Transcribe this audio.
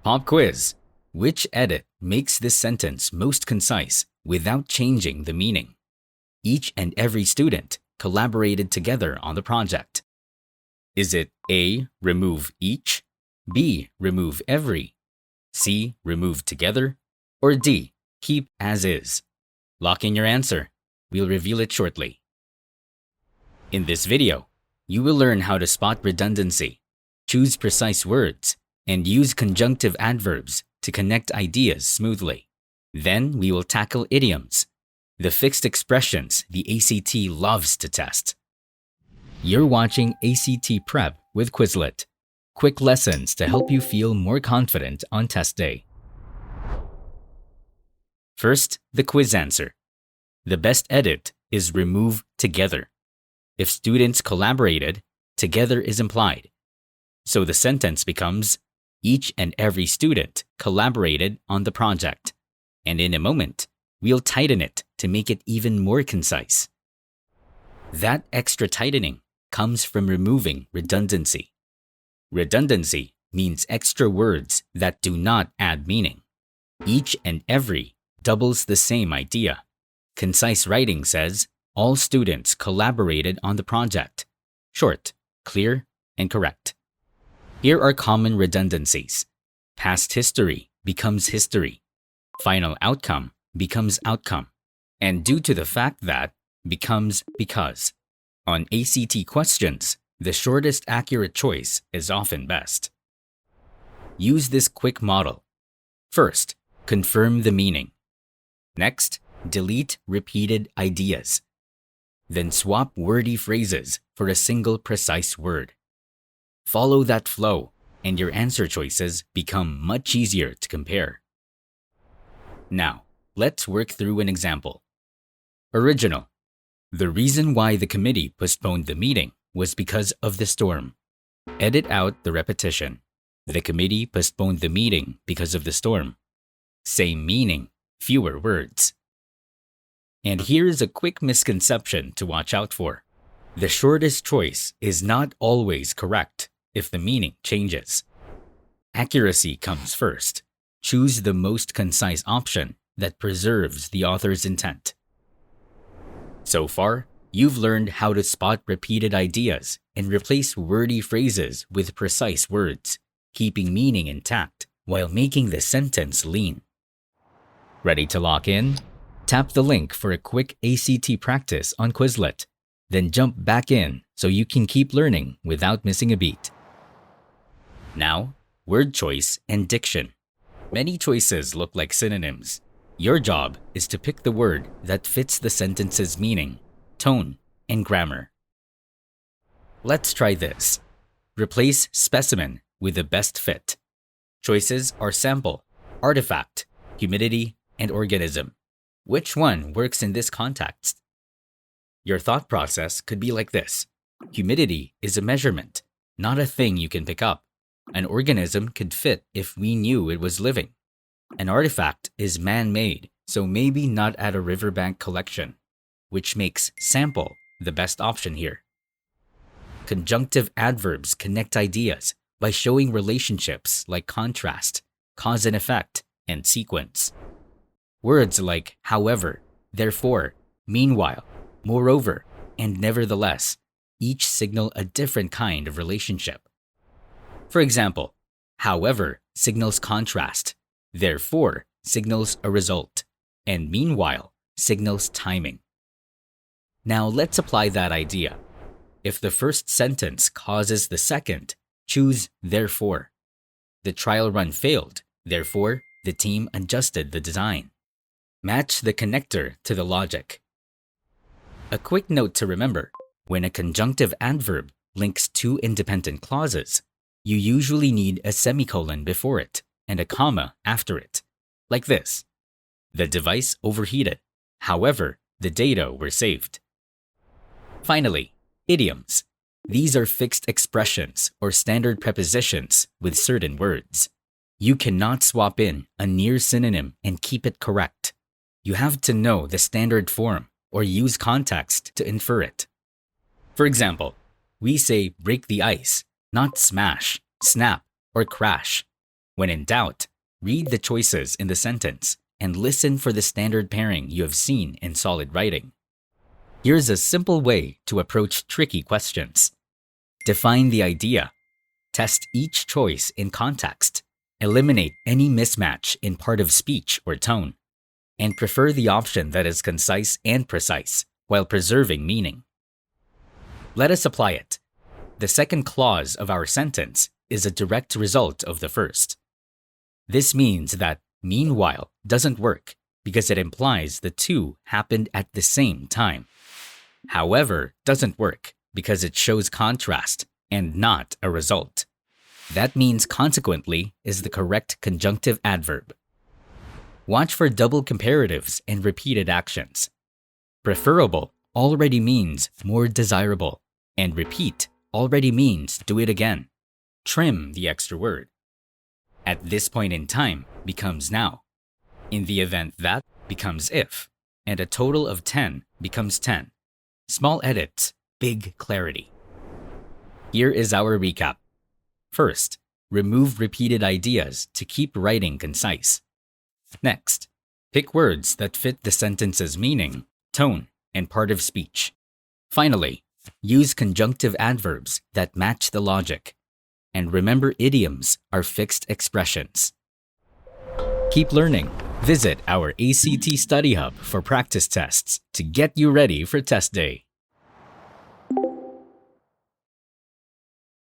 Pop quiz. Which edit makes this sentence most concise without changing the meaning? Each and every student collaborated together on the project. Is it A, remove each, B, remove every, C, remove together, or D, keep as is? Lock in your answer. We'll reveal it shortly. In this video, you will learn how to spot redundancy, choose precise words, and use conjunctive adverbs to connect ideas smoothly. Then we will tackle idioms, the fixed expressions the ACT loves to test. You're watching ACT Prep with Quizlet, quick lessons to help you feel more confident on test day. First, the quiz answer. The best edit is remove together. If students collaborated, together is implied. So the sentence becomes, each and every student collaborated on the project. And in a moment, we'll tighten it to make it even more concise. That extra tightening comes from removing redundancy. Redundancy means extra words that do not add meaning. Each and every doubles the same idea. Concise writing says, all students collaborated on the project. Short, clear, and correct. Here are common redundancies. Past history becomes history. Final outcome becomes outcome. And due to the fact that becomes because. On ACT questions, the shortest accurate choice is often best. Use this quick model. First, confirm the meaning. Next, delete repeated ideas. Then swap wordy phrases for a single precise word. Follow that flow, and your answer choices become much easier to compare. Now, let's work through an example. Original. The reason why the committee postponed the meeting was because of the storm. Edit out the repetition. The committee postponed the meeting because of the storm. Same meaning, fewer words. And here's a quick misconception to watch out for. The shortest choice is not always correct if the meaning changes. Accuracy comes first. Choose the most concise option that preserves the author's intent. So far, you've learned how to spot repeated ideas and replace wordy phrases with precise words, keeping meaning intact while making the sentence lean. Ready to lock in? Tap the link for a quick ACT practice on Quizlet. Then jump back in so you can keep learning without missing a beat. Now, word choice and diction. Many choices look like synonyms. Your job is to pick the word that fits the sentence's meaning, tone, and grammar. Let's try this. Replace specimen with the best fit. Choices are sample, artifact, humidity, and organism. Which one works in this context? Your thought process could be like this. Humidity is a measurement, not a thing you can pick up. An organism could fit if we knew it was living. An artifact is man-made, so maybe not at a riverbank collection, which makes sample the best option here. Conjunctive adverbs connect ideas by showing relationships like contrast, cause and effect, and sequence. Words like however, therefore, meanwhile, moreover, and nevertheless each signal a different kind of relationship. For example, however signals contrast, therefore signals a result, and meanwhile signals timing. Now let's apply that idea. If the first sentence causes the second, choose therefore. The trial run failed, therefore the team adjusted the design. Match the connector to the logic. A quick note to remember, when a conjunctive adverb links two independent clauses, you usually need a semicolon before it and a comma after it. Like this. The device overheated. However, the data were saved. Finally, idioms. These are fixed expressions or standard prepositions with certain words. You cannot swap in a near synonym and keep it correct. You have to know the standard form or use context to infer it. For example, we say break the ice, not smash, snap, or crash. When in doubt, read the choices in the sentence and listen for the standard pairing you have seen in solid writing. Here's a simple way to approach tricky questions. Define the idea. Test each choice in context. Eliminate any mismatch in part of speech or tone. And prefer the option that is concise and precise while preserving meaning. Let us apply it. The second clause of our sentence is a direct result of the first. This means that meanwhile doesn't work because it implies the two happened at the same time. However doesn't work because it shows contrast and not a result. That means consequently is the correct conjunctive adverb. Watch for double comparatives and repeated actions. Preferable already means more desirable, and repeat already means do it again. Trim the extra word. At this point in time becomes now. In the event that becomes if, and a total of 10 becomes 10. Small edits, big clarity. Here is our recap. First, remove repeated ideas to keep writing concise. Next, pick words that fit the sentence's meaning, tone, and part of speech. Finally, use conjunctive adverbs that match the logic. And remember, idioms are fixed expressions. Keep learning. Visit our ACT Study Hub for practice tests to get you ready for test day.